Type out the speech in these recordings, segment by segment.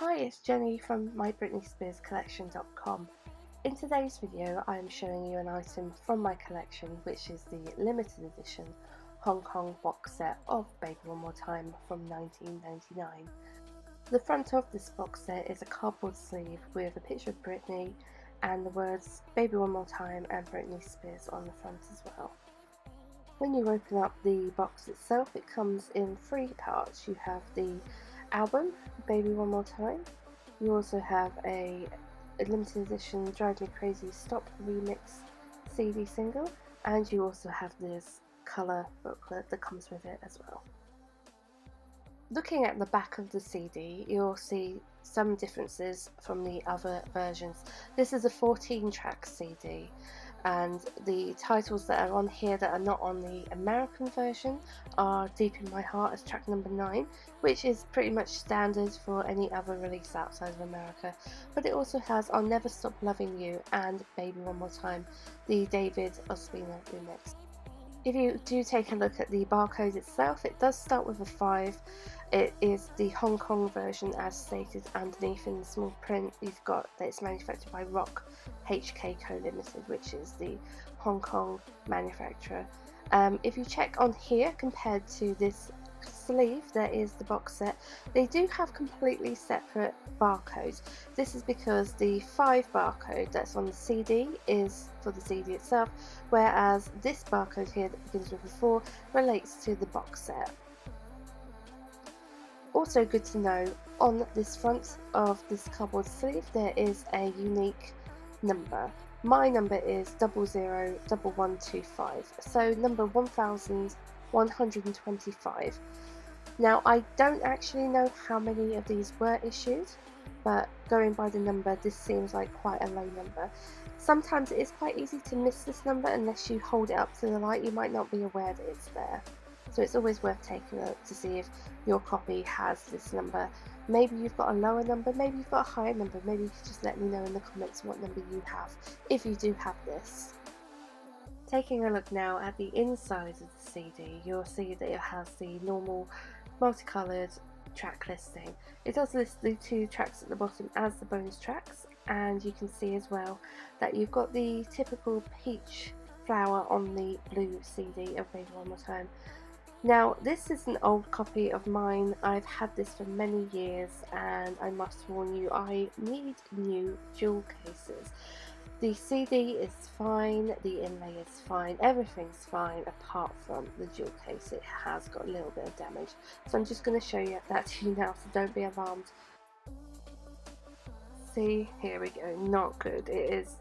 Hi, it's Jenny from mybritneyspearscollection.com. In today's video I am showing you an item from my collection, which is the limited edition Hong Kong box set of Baby One More Time from 1999. The front of this box set is a cardboard sleeve with a picture of Britney and the words Baby One More Time and Britney Spears on the front as well. When you open up the box itself, it comes in three parts. You have the album, Baby One More Time. You also have a limited edition Drive Me Crazy Stop remix CD single, and you also have this colour booklet that comes with it as well. Looking at the back of the CD, you'll see some differences from the other versions. This is a 14-track CD, and the titles that are on here that are not on the American version are Deep in My Heart as track number 9, which is pretty much standard for any other release outside of America, but it also has I'll Never Stop Loving You and Baby One More Time, the David Ospina remix. If you do take a look at the barcode itself, it does start with a 5. It is the Hong Kong version as stated underneath in the small print. You've got that it's manufactured by Rock HK Co Limited, which is the Hong Kong manufacturer. If you check on here compared to this sleeve, there is the box set. They do have completely separate barcodes. This is because the 5 barcode that's on the CD is for the CD itself, whereas this barcode here that begins with a 4 relates to the box set. Also good to know, on this front of this cardboard sleeve there is a unique number. My number is 001125, so number 1125. Now I don't actually know how many of these were issued, but going by the number, this seems like quite a low number. Sometimes it is quite easy to miss this number unless you hold it up to the light. You might not be aware that it's there. So it's always worth taking a look to see if your copy has this number. Maybe you've got a lower number, maybe you've got a higher number. Maybe you can just let me know in the comments what number you have, if you do have this. Taking a look now at the inside of the CD, you'll see that it has the normal multicoloured track listing. It does list the 2 tracks at the bottom as the bonus tracks, and you can see as well that you've got the typical peach flower on the blue CD of Baby One More Time. Now this is an old copy of mine. I've had this for many years and I must warn you, I need new jewel cases. The CD is fine, the inlay is fine, everything's fine apart from the jewel case. It has got a little bit of damage, so I'm just going to show you that to you now, so don't be alarmed. See, here we go, not good. It is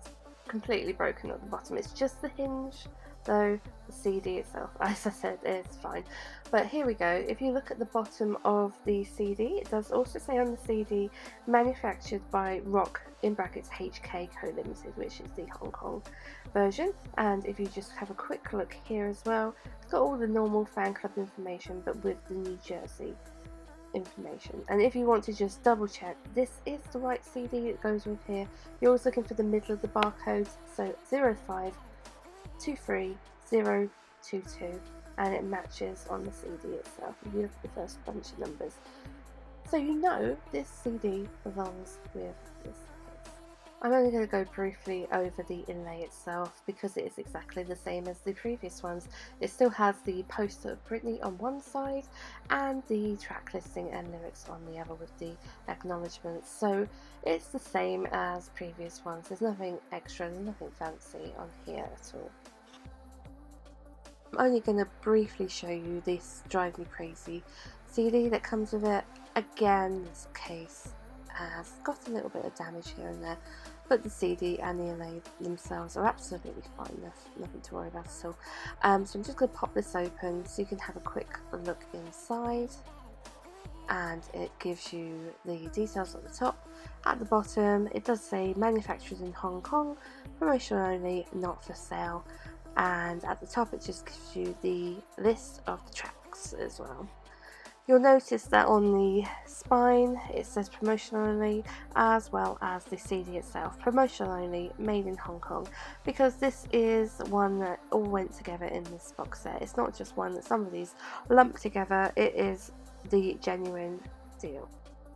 completely broken at the bottom. It's just the hinge, though the CD itself, as I said, is fine. But here we go. If you look at the bottom of the CD, it does also say on the CD manufactured by Rock in brackets HK Co Limited, which is the Hong Kong version. And if you just have a quick look here as well, it's got all the normal fan club information but with the New Jersey information. And if you want to just double check this is the right CD that goes with here, you're always looking for the middle of the barcodes, so 0523022, and it matches on the CD itself if you look at the first bunch of numbers. So you know this CD belongs with this case. I'm only going to go briefly over the inlay itself because it is exactly the same as the previous ones. It still has the poster of Britney on one side and the track listing and lyrics on the other with the acknowledgements. So it's the same as previous ones. There's nothing extra, there's nothing fancy on here at all. I'm only going to briefly show you this Drive Me Crazy CD that comes with it. Again, this case has got a little bit of damage here and there, but the CD and the inlay themselves are absolutely fine. There's nothing to worry about at all. So I'm just going to pop this open so you can have a quick look inside, and it gives you the details at the top. At the bottom it does say manufactured in Hong Kong, promotion only, not for sale, and at the top it just gives you the list of the tracks as well. You'll notice that on the spine it says promotional only, as well as the CD itself, promotional only, made in Hong Kong, because this is one that all went together in this box set. It's not just one that some of these lumped together, it is the genuine deal.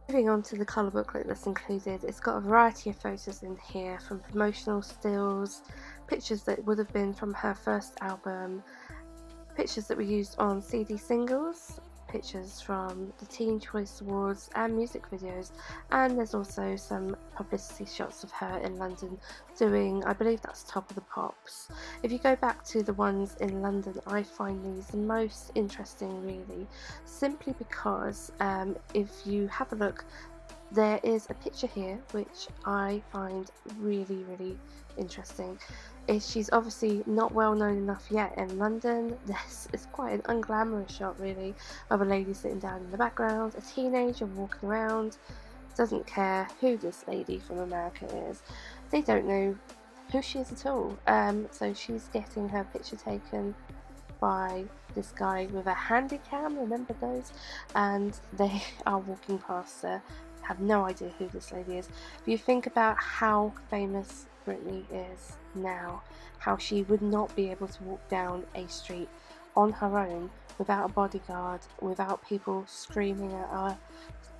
Moving on to the colour booklet that's included, it's got a variety of photos in here, from promotional stills, pictures that would have been from her first album, pictures that were used on CD singles, pictures from the Teen Choice Awards and music videos, and there's also some publicity shots of her in London doing, I believe that's Top of the Pops. If you go back to the ones in London, I find these the most interesting really, simply because if you have a look, there is a picture here which I find really interesting. She's obviously not well known enough yet in London. This is quite an unglamorous shot really, of a lady sitting down in the background, a teenager walking around, doesn't care who this lady from America is. They don't know who she is at all. So she's getting her picture taken by this guy with a handy cam, remember those? And they are walking past her, have no idea who this lady is. If you think about how famous Britney is now, how she would not be able to walk down a street on her own without a bodyguard, without people screaming at her,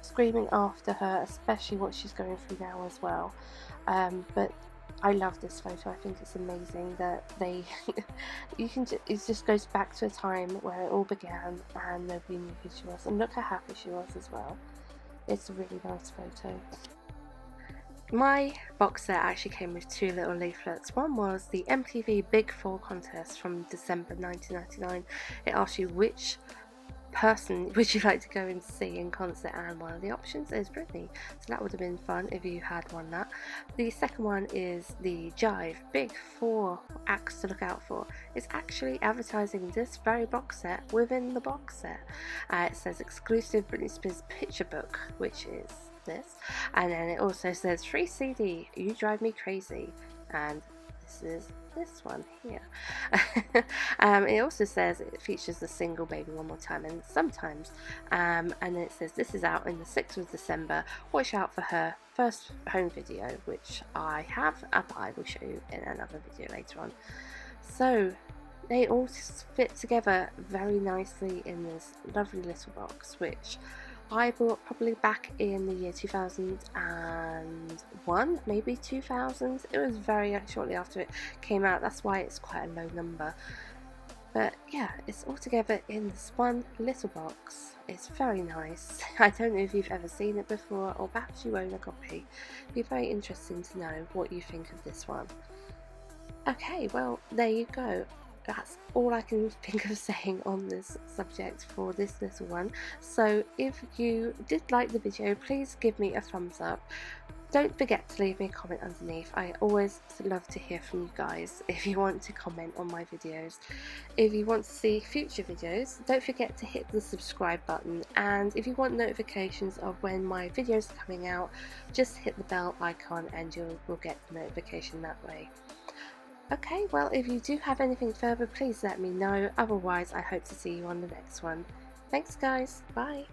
screaming after her, especially what she's going through now as well. But I love this photo. I think it's amazing that they it just goes back to a time where it all began and nobody knew who she was, and look how happy she was as well. It's a really nice photo. My box set actually came with two little leaflets. One was the MTV Big 4 contest from December 1999. It asks you which person would you like to go and see in concert, and one of the options is Britney, so that would have been fun if you had won that. The second one is the Jive Big 4 acts to look out for. It's actually advertising this very box set within the box set. It says exclusive Britney Spears picture book, which is this, and then it also says free CD, You Drive Me Crazy, and this is this one here. It also says it features the single Baby One More Time and Sometimes, and then it says this is out in the 6th of December. Watch out for her first home video, which I have, and I will show you in another video later on. So they all fit together very nicely in this lovely little box, which I bought probably back in the year 2001, maybe 2000. It was very shortly after it came out, that's why it's quite a low number. But yeah, it's all together in this one little box. It's very nice. I don't know if you've ever seen it before, or perhaps you own a copy. It'd be very interesting to know what you think of this one. Okay, well there you go. That's all I can think of saying on this subject for this little one. So if you did like the video, please give me a thumbs up. Don't forget to leave me a comment underneath. I always love to hear from you guys if you want to comment on my videos. If you want to see future videos, don't forget to hit the subscribe button, and if you want notifications of when my videos are coming out, just hit the bell icon and you will get the notification that way. Okay, well if you do have anything further, please let me know. Otherwise, I hope to see you on the next one. Thanks guys, bye!